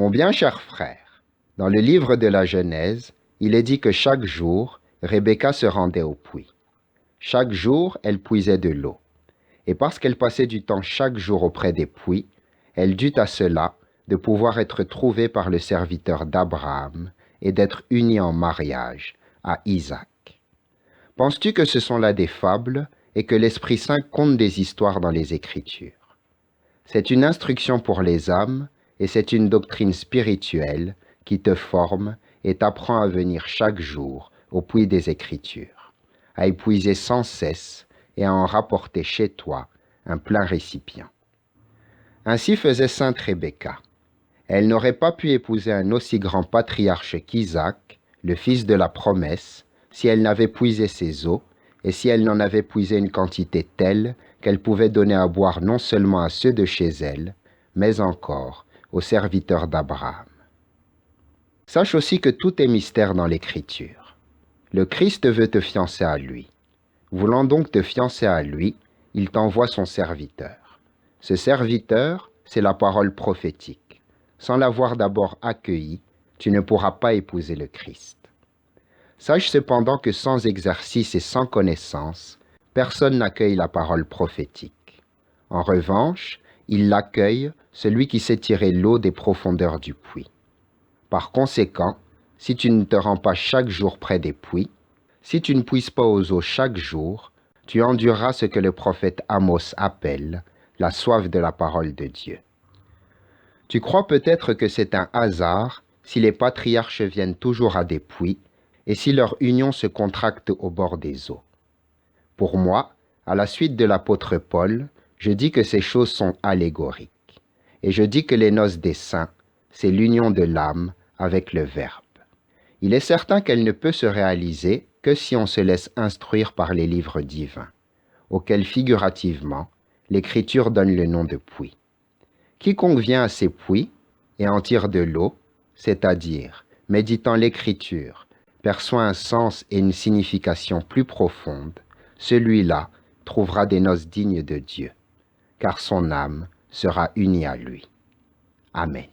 Mon bien cher frère, dans le livre de la Genèse, il est dit que chaque jour, Rebecca se rendait au puits. Chaque jour, elle puisait de l'eau. Et parce qu'elle passait du temps chaque jour auprès des puits, elle dut à cela de pouvoir être trouvée par le serviteur d'Abraham et d'être unie en mariage à Isaac. Penses-tu que ce sont là des fables et que l'Esprit Saint conte des histoires dans les Écritures? C'est une instruction pour les âmes et c'est une doctrine spirituelle qui te forme et t'apprend à venir chaque jour au puits des Écritures, à y puiser sans cesse et à en rapporter chez toi un plein récipient. Ainsi faisait sainte Rebecca. Elle n'aurait pas pu épouser un aussi grand patriarche qu'Isaac, le fils de la promesse, si elle n'avait puisé ses eaux et si elle n'en avait puisé une quantité telle qu'elle pouvait donner à boire non seulement à ceux de chez elle, mais encore aux serviteurs d'Abraham. Sache aussi que tout est mystère dans l'Écriture. Le Christ veut te fiancer à lui. Voulant donc te fiancer à lui, il t'envoie son serviteur. Ce serviteur, c'est la parole prophétique. Sans l'avoir d'abord accueillie, tu ne pourras pas épouser le Christ. Sache cependant que sans exercice et sans connaissance, personne n'accueille la parole prophétique. En revanche, il l'accueille celui qui sait tirer l'eau des profondeurs du puits. Par conséquent, si tu ne te rends pas chaque jour près des puits, si tu ne puises pas aux eaux chaque jour, tu endureras ce que le prophète Amos appelle la soif de la parole de Dieu. Tu crois peut-être que c'est un hasard si les patriarches viennent toujours à des puits et si leur union se contracte au bord des eaux. Pour moi, à la suite de l'apôtre Paul, je dis que ces choses sont allégoriques. Et je dis que les noces des saints, c'est l'union de l'âme avec le Verbe. Il est certain qu'elle ne peut se réaliser que si on se laisse instruire par les livres divins, auxquels figurativement, l'Écriture donne le nom de puits. Quiconque vient à ces puits et en tire de l'eau, c'est-à-dire, méditant l'Écriture, perçoit un sens et une signification plus profonde, celui-là trouvera des noces dignes de Dieu, car son âme sera unie à lui. Amen.